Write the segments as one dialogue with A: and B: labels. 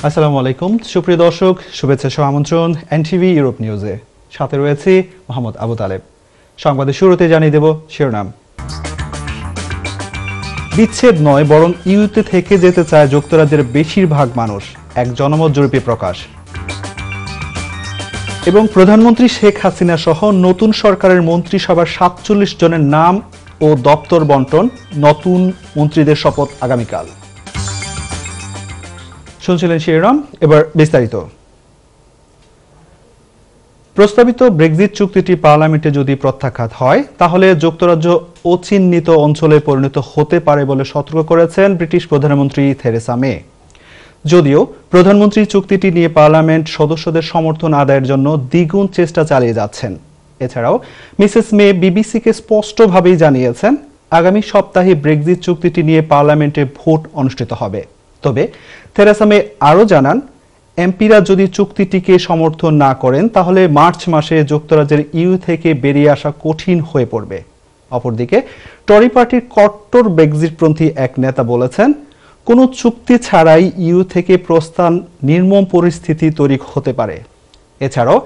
A: আসসালামু আলাইকুম সুপ্রিয় দর্শক, শুভেচ্ছা সহ আমন্ত্রণ এনটিভি ইউরোপ নিউজে। সাথে রয়েছে মোহাম্মদ আবু তালেব। সংবাদের শুরুতে জানিয়ে দেব শিরোনাম। বিচ্ছেদ নয়, বরং ইউতে থেকে যেতে চায় যুক্তরাজ্যের বেশিরভাগ মানুষ, এক জনমত জরিপে প্রকাশ। এবং প্রধানমন্ত্রী শেখ হাসিনা সহ নতুন সরকারের মন্ত্রিসভার ৪৭ জনের নাম ও দপ্তর বন্টন, নতুন মন্ত্রীদের শপথ আগামীকাল। শুনছিলেন শিরোনাম, এবার বিস্তারিত। প্রস্তাবিত ব্রেক্সিট চুক্তিটি পার্লামেন্টে যদি প্রত্যাখ্যাত হয় তাহলে যুক্তরাজ্য অচিহ্নিত অঞ্চলে পরিণত হতে পারে বলে সতর্ক করেছেন ব্রিটিশ প্রধানমন্ত্রী থেরেসা মে। যদিও প্রধানমন্ত্রী চুক্তিটি নিয়ে পার্লামেন্ট সদস্যদের সমর্থন আদায়ের জন্য দ্বিগুণ চেষ্টা চালিয়ে যাচ্ছেন। এছাড়াও মিসেস মে বিবিসিকে স্পষ্টভাবেই জানিয়েছেন আগামী সপ্তাহে ব্রেক্সিট চুক্তিটি নিয়ে পার্লামেন্টে ভোট অনুষ্ঠিত হবে। তবে থেরেসা মে আরও জানান, এমপিরা যদি চুক্তিটিকে সমর্থন না করেন তাহলে মার্চ মাসে যুক্তরাজ্যের ইউ থেকে বেরিয়ে আসা কঠিন হয়ে পড়বে। অপরদিকে টরি পার্টির কট্টর ব্রেক্সিটপন্থী এক নেতা বলেছেন, কোনো চুক্তি ছাড়াই ইউ থেকে প্রস্থান নির্মম পরিস্থিতি তৈরি হতে পারে। এছাড়াও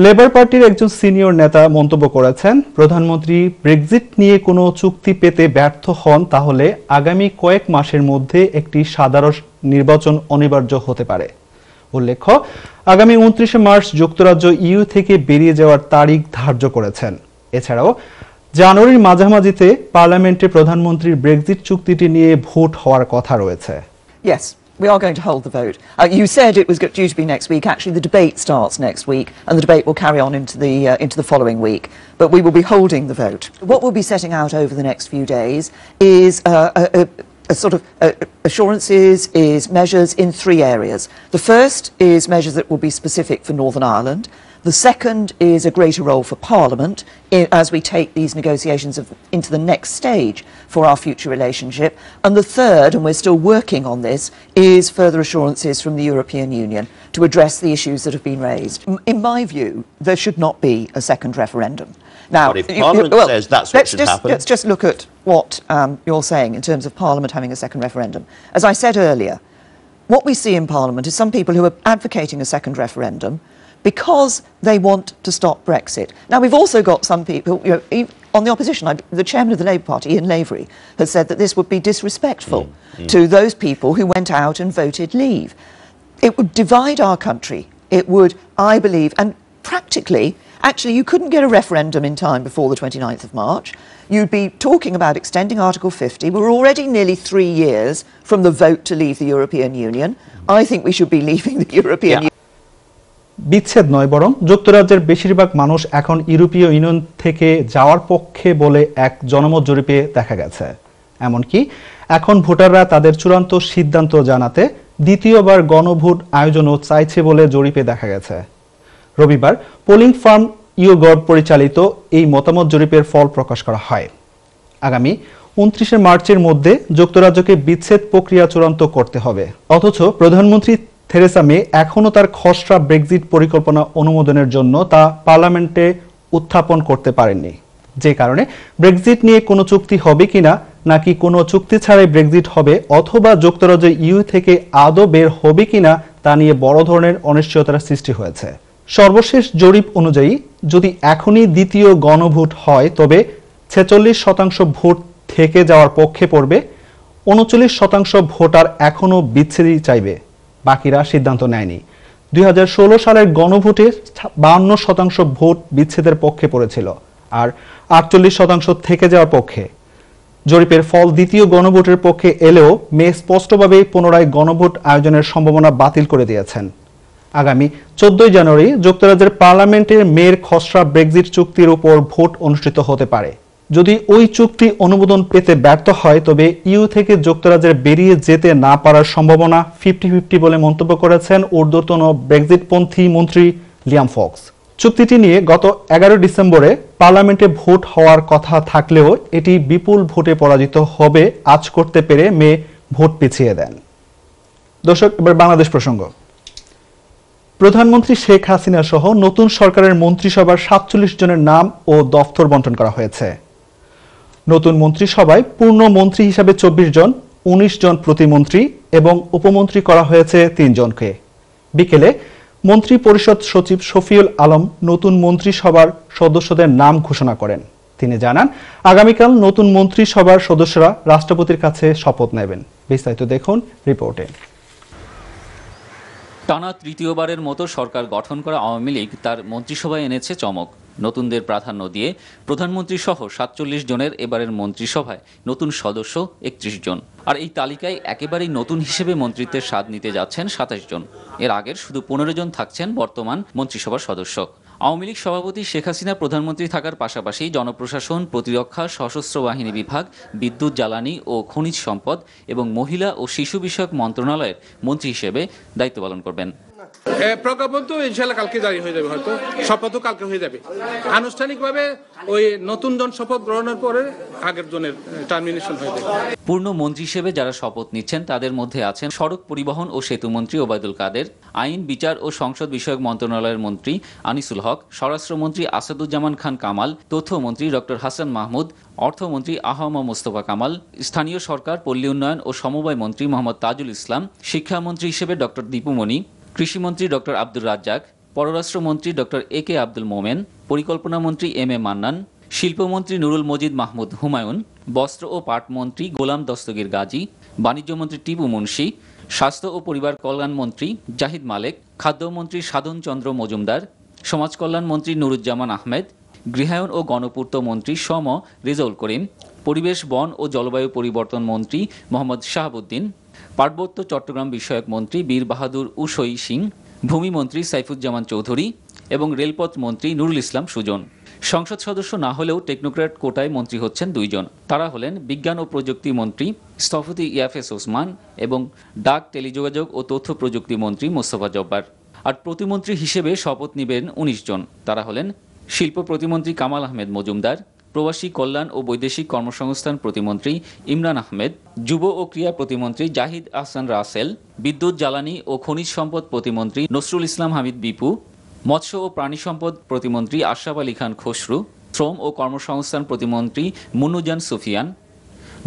A: লেবার পার্টির একজন সিনিয়র নেতা মন্তব্য করেছেন, প্রধানমন্ত্রী ব্রেক্সিট নিয়ে কোনো চুক্তি পেতে ব্যর্থ হন তাহলে আগামী কয়েক মাসের মধ্যে একটি সাধারণ নির্বাচন অনিবার্য হতে পারে। উল্লেখ্য, আগামী ২৯ মার্চ যুক্তরাজ্য ইউ থেকে বেরিয়ে যাওয়ার তারিখ ধার্য করেছেন। এছাড়াও জানুয়ারির মাঝামাঝিতে পার্লামেন্টে প্রধানমন্ত্রীর ব্রেক্সিট চুক্তিটি নিয়ে ভোট হওয়ার কথা রয়েছে।
B: Yes, we are going to hold the vote. You said it was due to be next week. Actually, the debate starts next week, and the debate will carry on into the following week. But we will be holding the vote. What we'll be setting out over the next few days is a sort of assurances, is measures in three areas. The first is measures that will be specific for Northern Ireland. The second is a greater role for Parliament as we take these negotiations into the next stage for our future relationship. And the third, and we're still working on this, is further assurances from the European Union to address the issues that have been raised. In my view, there should not be a second referendum. Now,
C: but if Parliament says that's what should happen.
B: Let's just look at what you're saying in terms of Parliament having a second referendum. As I said earlier, what we see in Parliament is some people who are advocating a second referendum because they want to stop Brexit. Now, we've also got some people, on the opposition, the chairman of the Labour Party, Ian Lavery, has said that this would be disrespectful to those people who went out and voted leave. It would divide our country. It would, I believe, and practically, actually, you couldn't get a referendum in time before the 29th of March. You'd be talking about extending Article 50. We're already nearly 3 years from the vote to leave the European Union. I think we should be leaving the European Union.
A: বিচ্ছেদ নয়, বরং যুক্তরাজ্যের বেশিরভাগ মানুষ এখন ইউরোপীয় union থেকে যাওয়ার পক্ষে বলে এক জনমত জরিপে দেখা গেছে। এমনকি এখন ভোটাররা তাদের চূড়ান্ত সিদ্ধান্ত জানাতে দ্বিতীয়বার গণভোট আয়োজনও চাইছে বলে জরিপে দেখা গেছে। রবিবার পোলিং ফার্ম ইউগড পরিচালিত এই মতামত জরিপের ফল প্রকাশ করা হয়। আগামী ২৯ মার্চের মধ্যে যুক্তরাজ্যকে বিচ্ছেদ প্রক্রিয়া চূড়ান্ত করতে হবে। অথচ প্রধানমন্ত্রী থেরেসা মে এখনও তার খসড়া ব্রেক্সিট পরিকল্পনা অনুমোদনের জন্য তা পার্লামেন্টে উত্থাপন করতে পারেননি। যে কারণে ব্রেক্সিট নিয়ে কোনো চুক্তি হবে কিনা, নাকি কোনো চুক্তি ছাড়াই ব্রেক্সিট হবে, অথবা যুক্তরাজ্য ইউ থেকে আদৌ বের হবে কিনা তা নিয়ে বড় ধরনের অনিশ্চয়তার সৃষ্টি হয়েছে। সর্বশেষ জরিপ অনুযায়ী যদি এখনই দ্বিতীয় গণভোট হয় তবে ৪৬% ভোট থেকে যাওয়ার পক্ষে পড়বে, ৩৯% ভোটার এখনও বিচ্ছেদই চাইবে, বাকিরা সিদ্ধান্ত নেয়নি। ২০১৬ সালের গণভোটে ৫২% ভোট বিচ্ছেদের পক্ষে পড়েছিল, আর ৪৮% থেকে যাওয়ার পক্ষে। জরিপের ফল দ্বিতীয় গণভোটের পক্ষে এলেও মে স্পষ্টভাবেই পুনরায় গণভোট আয়োজনের সম্ভাবনা বাতিল করে দিয়েছেন। আগামী ১৪ জানুয়ারি যুক্তরাজ্যের পার্লামেন্টের মের খসড়া ব্রেক্সিট চুক্তির উপর ভোট অনুষ্ঠিত হতে পারে। যদি ওই চুক্তি অনুমোদন পেতে ব্যর্থ হয় তবে ইউ থেকে যুক্তরাজ্যের বেরিয়ে যেতে না পারার সম্ভাবনা 50-50 বলে মন্তব্য করেছেন ঊর্ধ্বতন ব্রেক্সিটপন্থী মন্ত্রী লিয়াম ফক্স। চুক্তিটি নিয়ে গত ১১ ডিসেম্বরে পার্লামেন্টে ভোট হওয়ার কথা থাকলেও এটি বিপুল ভোটে পরাজিত হবে আজ করতে পেরে মে ভোট পিছিয়ে দেন। দর্শক, এবার বাংলাদেশ প্রসঙ্গ। প্রধানমন্ত্রী শেখ হাসিনা সহ নতুন সরকারের মন্ত্রিসভার ৪৭ জনের নাম ও দফতর বন্টন করা হয়েছে। নতুন মন্ত্রিসভায় পূর্ণ মন্ত্রী হিসাবে ২৪ জন, ১৯ জন প্রতিমন্ত্রী এবং উপমন্ত্রী করা হয়েছে 3 জনকে। বিকেলে মন্ত্রী পরিষদ সচিব শফিউল আলম নতুন মন্ত্রিসভার সদস্যদের নাম ঘোষণা করেন। তিনি জানান, আগামীকাল নতুন মন্ত্রিসভার সদস্যরা রাষ্ট্রপতির কাছে শপথ নেবেন। বিস্তারিত দেখুন রিপোর্টে।
D: টানা তৃতীয়বারের মতো সরকার গঠন করা আওয়ামী লীগ তার মন্ত্রিসভায় এনেছে চমক। নতুনদের প্রাধান্য দিয়ে প্রধানমন্ত্রী সহ 47 জনের এবারের মন্ত্রিসভায় নতুন সদস্য 31 জন। আর এই তালিকায় একেবারেই নতুন হিসেবে মন্ত্রিত্বের স্বাদ নিতে যাচ্ছেন 27 জন। এর আগের শুধু 15 জন থাকছেন বর্তমান মন্ত্রিসভার সদস্য। আওয়ামী লীগ সভাপতি শেখ হাসিনা প্রধানমন্ত্রী থাকার পাশাপাশি জনপ্রশাসন, প্রতিরক্ষা, সশস্ত্র বাহিনী বিভাগ, বিদ্যুৎ, জ্বালানি ও খনিজ সম্পদ এবং মহিলা ও শিশু বিষয়ক মন্ত্রণালয়ের মন্ত্রী হিসেবে দায়িত্ব পালন করবেন।
E: প্রজ্ঞাপন তো ইনশাআল্লাহ কালকে জারি হয়ে যাবে, হয়তো শপথও কালকে হয়ে যাবে। আনুষ্ঠানিকভাবে ওই নতুন জন শপথ গ্রহণের পরে আগের জনের টার্মিনেশন হয়ে যাবে।
D: পূর্ণ মন্ত্রী হিসেবে যারা শপথ নিচ্ছেন তাদের মধ্যে আছেন সড়ক পরিবহন ও সেতু মন্ত্রী ওবায়দুল কাদের, আইন, বিচার ও সংসদ বিষয়ক মন্ত্রণালয়ের মন্ত্রী আনিসুল হক, স্বরাষ্ট্রমন্ত্রী আসাদুজ্জামান খান কামাল, তথ্যমন্ত্রী ডক্টর হাসান মাহমুদ, অর্থমন্ত্রী আহম মোস্তফা কামাল, স্থানীয় সরকার, পল্লী উন্নয়ন ও সমবায় মন্ত্রী মোহাম্মদ তাজুল ইসলাম, শিক্ষামন্ত্রী হিসেবে ডক্টর দীপুমণি, কৃষিমন্ত্রী ডক্টর আব্দুর রাজ্জাক, পররাষ্ট্রমন্ত্রী ডক্টর এ.কে. আব্দুল মোমেন, পরিকল্পনা মন্ত্রী এম.এ. মান্নান, শিল্পমন্ত্রী নুরুল মজিদ মাহমুদ হুমায়ুন, বস্ত্র ও পাট মন্ত্রী গোলাম দস্তগীর গাজী, বাণিজ্যমন্ত্রী টিপু মুন্সি, স্বাস্থ্য ও পরিবার কল্যাণ মন্ত্রী জাহিদ মালেক, খাদ্যমন্ত্রী সাধন চন্দ্র মজুমদার, সমাজ কল্যাণ মন্ত্রী নুরুজ্জামান আহমেদ, গৃহায়ন ও গণপূর্ত মন্ত্রী সম রেজাউল করিম, পরিবেশ, বন ও জলবায়ু পরিবর্তন মন্ত্রী মোহাম্মদ শাহাবুদ্দিন, পার্বত্য চট্টগ্রাম বিষয়ক মন্ত্রী বীর বাহাদুর উসই সিং, ভূমিমন্ত্রী সাইফুজ্জামান চৌধুরী এবং রেলপথ মন্ত্রী নুরুল ইসলাম সুজন। সংসদ সদস্য না হলেও টেকনোক্র্যাট কোটায় মন্ত্রী হচ্ছেন 2 জন। তারা হলেন বিজ্ঞান ও প্রযুক্তি মন্ত্রী স্থপতি ইয়াফেস ওসমান এবং ডাক, টেলিযোগাযোগ ও তথ্য প্রযুক্তি মন্ত্রী মোস্তফা জব্বার। আর প্রতিমন্ত্রী হিসেবে শপথ নেবেন 19 জন। তারা হলেন শিল্প প্রতিমন্ত্রী কামাল আহমেদ মজুমদার, প্রবাসী কল্যাণ ও বৈদেশিক কর্মসংস্থান প্রতিমন্ত্রী ইমরান আহমেদ, যুব ও ক্রীড়া প্রতিমন্ত্রী জাহিদ আহসান রাসেল, বিদ্যুৎ, জ্বালানি ও খনিজ সম্পদ প্রতিমন্ত্রী নসরুল ইসলাম হামিদ বিপু, মৎস্য ও প্রাণী সম্পদ প্রতিমন্ত্রী আশরাফ আলী খান খসরু, শ্রম ও কর্মসংস্থান প্রতিমন্ত্রী মুন্নুজান সুফিয়ান,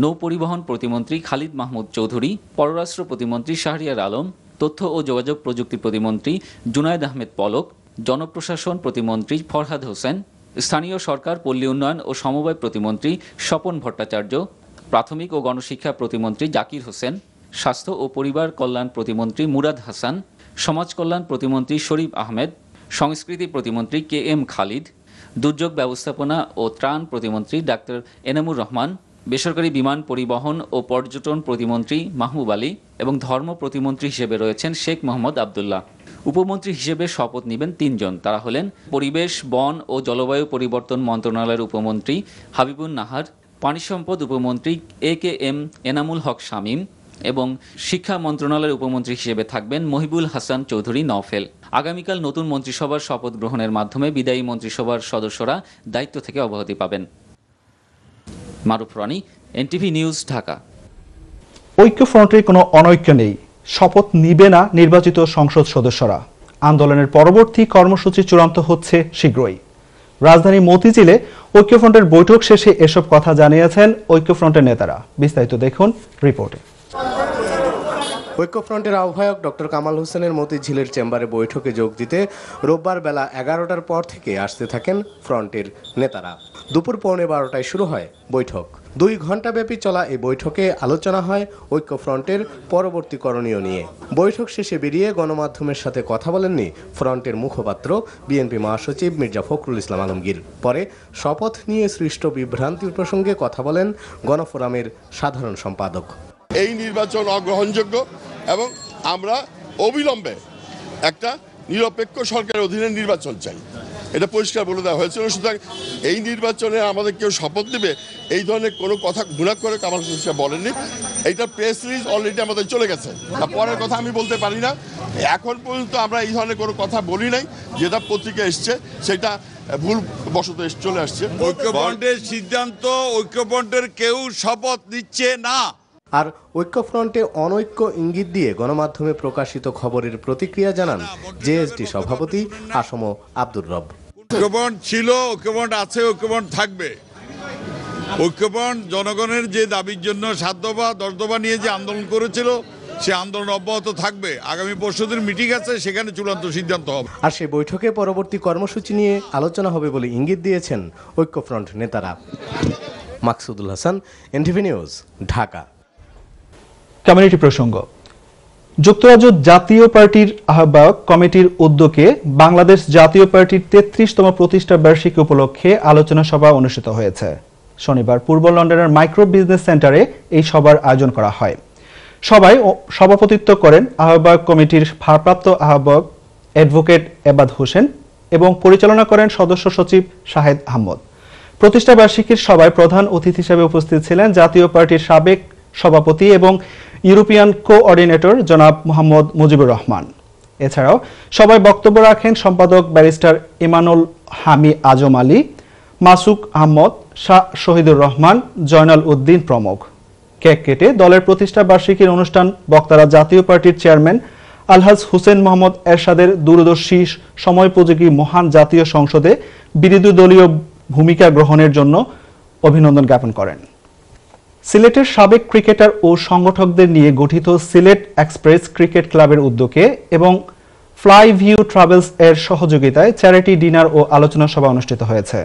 D: নৌ পরিবহন প্রতিমন্ত্রী খালিদ মাহমুদ চৌধুরী, পররাষ্ট্র প্রতিমন্ত্রী শাহরিয়ার আলম, তথ্য ও যোগাযোগ প্রযুক্তি প্রতিমন্ত্রী জুনায়েদ আহমেদ পলক, জনপ্রশাসন প্রতিমন্ত্রী ফরহাদ হোসেন, স্থানীয় সরকার, পল্লী উন্নয়ন ও সমবায় প্রতিমন্ত্রী স্বপন ভট্টাচার্য, প্রাথমিক ও গণশিক্ষা প্রতিমন্ত্রী জাকির হোসেন, স্বাস্থ্য ও পরিবার কল্যাণ প্রতিমন্ত্রী মুরাদ হাসান, সমাজ কল্যাণ প্রতিমন্ত্রী শরীফ আহমেদ, সংস্কৃতি প্রতিমন্ত্রী কে.এম. খালিদ, দুর্যোগ ব্যবস্থাপনা ও ত্রাণ প্রতিমন্ত্রী ডাক্তার এনামুর রহমান, বেসরকারি বিমান পরিবহন ও পর্যটন প্রতিমন্ত্রী মাহবুব আলী এবং ধর্ম প্রতিমন্ত্রী হিসেবে রয়েছেন শেখ মোহাম্মদ আবদুল্লাহ। উপমন্ত্রী হিসেবে শপথ নেবেন 3 জন। তারা হলেন পরিবেশ, বন ও জলবায়ু পরিবর্তন মন্ত্রণালয়ের উপমন্ত্রী হাবিবুন নাহার, পানি সম্পদ উপমন্ত্রী এ.কে.এম. এনামুল হক শামীম এবং শিক্ষা মন্ত্রণালয়ের উপমন্ত্রী হিসেবে থাকবেন মহিবুল হাসান চৌধুরী নওফেল। আগামীকাল নতুন মন্ত্রিসভার শপথ গ্রহণের মাধ্যমে বিদায়ী মন্ত্রিসভার সদস্যরা দায়িত্ব থেকে অব্যাহতি পাবেন। মারুফ রানী, এনটিভি নিউজ, ঢাকা।
A: ঐক্যফ্রন্টের কোনো অনৈক্য নেই, শপথ নিবে না নির্বাচিত সংসদ সদস্যরা। আন্দোলনের পরবর্তী কর্মসূচি চূড়ান্ত হচ্ছে শীঘ্রই। রাজধানী মতিঝিলে ঐক্যফ্রন্টের বৈঠক শেষে এসব কথা জানিয়েছেন ঐক্যফ্রন্টের নেতারা। বিস্তারিত দেখুন রিপোর্টে।
F: ঐক্যফ্রন্টের আহ্বায়ক ডক্টর কামাল হোসেনের মতিঝিলের চেম্বারে বৈঠকে যোগ দিতে রোববার বেলা 11টার পর থেকে আসতে থাকেন ফ্রন্টের নেতারা। দুপুর 11:15টায় শুরু হয় বৈঠক। 2 ঘণ্টাব্যাপী চলা এই বৈঠকে আলোচনা হয় ঐক্যফ্রন্টের পরবর্তী করণীয় নিয়ে। বৈঠক শেষে বেরিয়ে গণমাধ্যমের সাথে কথা বলেননি ফ্রন্টের মুখপাত্র বিএনপি মহাসচিব মির্জা ফখরুল ইসলাম আলমগীর। পরে শপথ নিয়ে সৃষ্ট বিভ্রান্তির প্রসঙ্গে কথা বলেন গণফোরামের সাধারণ সম্পাদক।
G: এই নির্বাচন অগ্রহণযোগ্য এবং আমরা অবিলম্বে একটা নিরপেক্ষ সরকারের অধীনে নির্বাচন চাই, এটা পরিষ্কার বলে দেওয়া হয়েছিল। সুতরাং এই নির্বাচনে আমাদের কেউ শপথ নেবে এই ধরনের কোনো কথা ঘুণা করে কামাল হোসেন বলেননি। এইটা প্রেস রিলিজ অলরেডি আমাদের চলে গেছে, পরের কথা আমি বলতে পারি না। এখন পর্যন্ত আমরা এই ধরনের কোনো কথা বলি নাই, যেটা পত্রিকা এসছে সেটা ভুল বশত চলে আসছে।
H: ঐক্যফ্রন্টের সিদ্ধান্ত, ঐক্যফ্রন্টের কেউ শপথ নিচ্ছে না।
F: আর ঐক্যফ্রন্টে অনৈক্য ইঙ্গিত দিয়ে গণমাধ্যমে প্রকাশিত খবরের প্রতিক্রিয়া জানান জেএসডি সভাপতি আসম আব্দুর রব।
H: ঐক্যফ্রন্ট ছিল, ঐক্যফ্রন্ট আছে, ঐক্যফ্রন্ট থাকবে। ঐক্যফ্রন্ট জনগণের যে দাবির জন্য 7 দফা 10 দফা নিয়ে যে আন্দোলন করেছিল সে আন্দোলন অব্যাহত থাকবে। আগামী পরশুদিন মিটিং আছে, সেখানে চূড়ান্ত সিদ্ধান্ত হবে।
F: আর সেই বৈঠকে পরবর্তী কর্মসূচি নিয়ে আলোচনা হবে বলে ইঙ্গিত দিয়েছেন ঐক্যফ্রন্ট নেতারা। Maksudul Hasan, NTV news, Dhaka.
A: Community প্রসঙ্গ। যুক্তরাজ্য জাতীয় পার্টির আহ্বায়ক কমিটির উদ্যোগে বাংলাদেশ জাতীয় পার্টির 33তম প্রতিষ্ঠা বার্ষিকী উপলক্ষে আলোচনা সভা অনুষ্ঠিত হয়েছে। শনিবার পূর্ব লন্ডনের মাইক্রো বিজনেস সেন্টারে এই সভার আয়োজন করা হয়। সভায় সভাপতিত্ব করেন আহ্বায়ক কমিটির ভারপ্রাপ্ত আহ্বায়ক অ্যাডভোকেট এবাদ হোসেন এবং পরিচালনা করেন সদস্য সচিব শাহেদ আহমদ। প্রতিষ্ঠা বার্ষিকীর সভায় প্রধান অতিথি হিসেবে উপস্থিত ছিলেন জাতীয় পার্টির সাবেক সভাপতি এবং ইউরোপিয়ান কোঅর্ডিনেটর জনাব মোহাম্মদ মুজিবুর রহমান। এছাড়াও সবাই বক্তব্য রাখেন সম্পাদক ব্যারিস্টার ইমানুল হামি আজম আলী, মাসুক আহমদ, শাহ শহীদুর রহমান, জয়নাল উদ্দিন প্রমুখ। কেক কেটে দলের প্রতিষ্ঠা বার্ষিকীর অনুষ্ঠান বক্তারা জাতীয় পার্টির চেয়ারম্যান আলহাজ হুসেন মোহাম্মদ এরশাদের দূরদর্শী সময়োপযোগী মহান জাতীয় সংসদে বিরোধী দলীয় ভূমিকা গ্রহণের জন্য অভিনন্দন জ্ঞাপন করেন। সিলেটের সাবেক ক্রিকেটার ও সংগঠকদের নিয়ে গঠিত সিলেট এক্সপ্রেস ক্রিকেট ক্লাবের উদ্যোগে এবং ফ্লাই ভিউ ট্রাভেলস এর সহযোগিতায় চ্যারিটি ডিনার ও আলোচনা সভা অনুষ্ঠিত হয়েছে।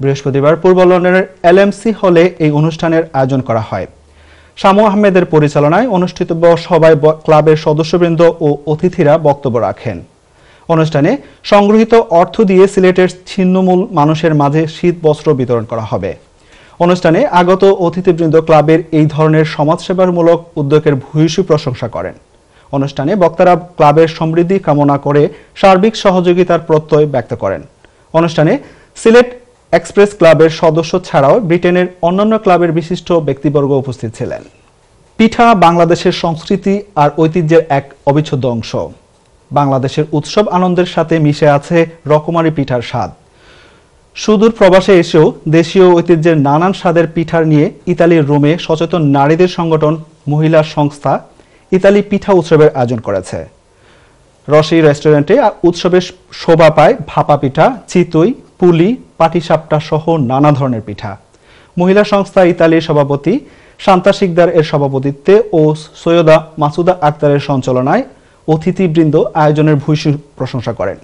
A: বৃহস্পতিবার পূর্ব লন্ডনের এলএমসি হলে এই অনুষ্ঠানের আয়োজন করা হয়। শামু আহমেদের পরিচালনায় অনুষ্ঠিত সভায় ক্লাবের সদস্যবৃন্দ ও অতিথিরা বক্তব্য রাখেন। অনুষ্ঠানে সংগৃহীত অর্থ দিয়ে সিলেটের ছিন্নমূল মানুষের মাঝে শীত বস্ত্র বিতরণ করা হবে। অনুষ্ঠানে আগত অতিথিবৃন্দ ক্লাবের এই ধরনের সমাজসেবামূলক উদ্যোগের ভূয়সী প্রশংসা করেন। অনুষ্ঠানে বক্তারা ক্লাবের সমৃদ্ধি কামনা করে সার্বিক সহযোগিতার প্রত্যয় ব্যক্ত করেন। অনুষ্ঠানে সিলেট এক্সপ্রেস ক্লাবের সদস্য ছাড়াও ব্রিটেনের অন্যান্য ক্লাবের বিশিষ্ট ব্যক্তিবর্গ উপস্থিত ছিলেন। পিঠা বাংলাদেশের সংস্কৃতি আর ঐতিহ্যের এক অবিচ্ছেদ্য অংশ। বাংলাদেশের উৎসব আনন্দের সাথে মিশে আছে রকমারি পিঠার স্বাদ। সুদূর প্রবাসে এসেও দেশীয় ঐতিহ্যের নানান স্বাদের পিঠার নিয়ে ইতালির রোমে সচেতন নারীদের সংগঠন মহিলা সংস্থা ইতালি পিঠা উৎসবের আয়োজন করেছে। রসি রেস্টুরেন্টে উৎসবের শোভা পায় ভাপা পিঠা, চিতই, পুলি, পাটিসাপটা সহ নানা ধরনের পিঠা। মহিলা সংস্থা ইতালির সভাপতি শান্তা শিকদার এর সভাপতিত্বে ও সৈয়দা মাসুদা আক্তারের সঞ্চালনায় অতিথিবৃন্দ আয়োজনের ভূয়সী প্রশংসা করেন।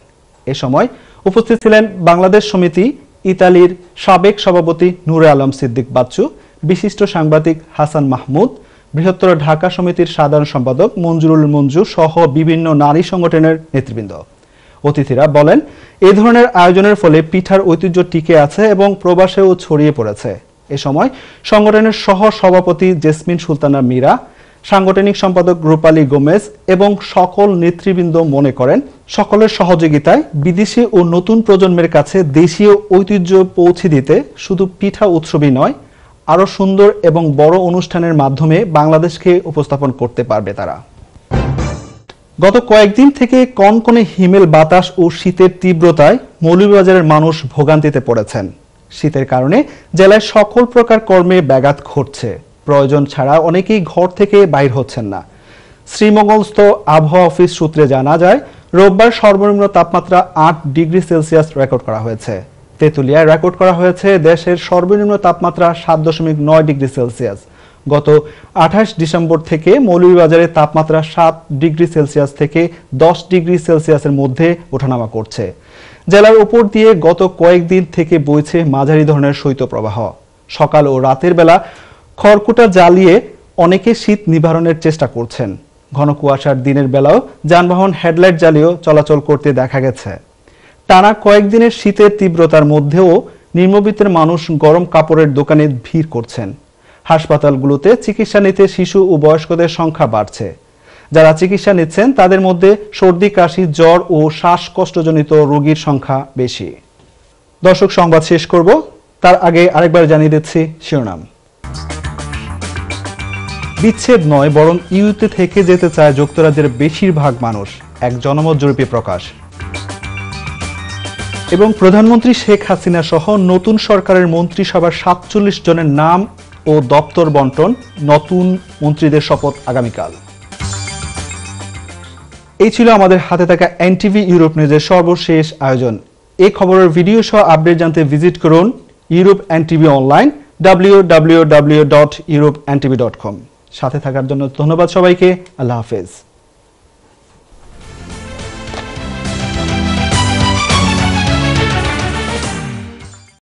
A: এ সময় উপস্থিত ছিলেন বাংলাদেশ সমিতি ইতালির সাবেক সভাপতি নূরে আলম সিদ্দিক বাচ্চু, বিশিষ্ট সাংবাদিক হাসান মাহমুদ, বৃহত্তর ঢাকা সমিতির সাধারণ সম্পাদক মঞ্জুরুল মঞ্জু সহ বিভিন্ন নারী সংগঠনের নেতৃবৃন্দ। অতিথিরা বলেন, এই ধরনের আয়োজনের ফলে পিঠার ঐতিহ্য টিকে আছে এবং প্রবাসেও ছড়িয়ে পড়েছে। এ সময় সংগঠনের সহ সভাপতি জেসমিন সুলতানা মীরা, সাংগঠনিক সম্পাদক রূপালী গোমেজ এবং সকল নেতৃবৃন্দ মনে করেন সকলের সহযোগিতায় বিদেশি ও নতুন প্রজন্মের কাছে দেশীয় ঐতিহ্য পৌঁছে দিতে শুধু পিঠা উৎসবই নয়, আরো সুন্দর এবং বড় অনুষ্ঠানের মাধ্যমে বাংলাদেশকে উপস্থাপন করতে পারবে তারা। গত কয়েকদিন থেকে কনকনে হিমেল বাতাস ও শীতের তীব্রতায় মৌলভীবাজারের মানুষ ভোগান্তিতে পড়েছেন। শীতের কারণে জেলায় সকল প্রকার কর্মে ব্যাঘাত ঘটছে। প্রয়োজন ছাড়া অনেকেই ঘর থেকে বাইর হচ্ছেন না। শ্রীমঙ্গলস্থ আবহাওয়া অফিস সূত্রে জানা যায়, রোববার সর্বনিম্ন তাপমাত্রা 8 ডিগ্রি সেলসিয়াস রেকর্ড করা হয়েছে। তেঁতুলিয়ায় রেকর্ড করা হয়েছে দেশের সর্বনিম্ন তাপমাত্রা 7.9 ডিগ্রি সেলসিয়াস। গত 28 ডিসেম্বর থেকে মৌলভীবাজারে তাপমাত্রা 7 ডিগ্রি সেলসিয়াস থেকে 10 ডিগ্রি সেলসিয়াসের মধ্যে ওঠানামা করছে। জেলার উপর দিয়ে গত কয়েকদিন থেকে বইছে মাঝারি ধরনের শৈত্যপ্রবাহ। সকাল ও রাতের বেলা খড়কুটা জ্বালিয়ে অনেকে শীত নিবারণের চেষ্টা করছেন। ঘন কুয়াশার দিনের বেলাও যানবাহন হেডলাইট জ্বালিয়েও চলাচল করতে দেখা গেছে। টানা কয়েকদিনের শীতের তীব্রতার মধ্যেও নিম্নবিত্তের মানুষ গরম কাপড়ের দোকানে ভিড় করছেন। হাসপাতালগুলোতে চিকিৎসা নিতে শিশু ও বয়স্কদের সংখ্যা বাড়ছে। যারা চিকিৎসা নিচ্ছেন তাদের মধ্যে সর্দি, কাশি, জ্বর ও শ্বাসকষ্টজনিত রোগীর সংখ্যা বেশি। দর্শক, সংবাদ শেষ করব তার আগে আরেকবার জানিয়ে দিচ্ছি শিরোনাম। বিচ্ছেদ নয়, বরং ইউতে থেকে যেতে চায় যুক্তরাজ্যের বেশিরভাগ মানুষ, এক জনমত জরিপে প্রকাশ। এবং প্রধানমন্ত্রী শেখ হাসিনা সহ নতুন সরকারের মন্ত্রিসভার 47 জনের নাম ও দপ্তর বন্টন, নতুন মন্ত্রীদের শপথ আগামীকাল। এই ছিল আমাদের হাতে থাকা এনটিভি ইউরোপ নিউজের সর্বশেষ আয়োজন। এই খবরের ভিডিও সহ আপডেট জানতে ভিজিট করুন ইউরোপ এনটিভি অনলাইন www.europeantv.com। সাথে থাকার জন্য ধন্যবাদ সবাইকে। আল্লাহ হাফেজ।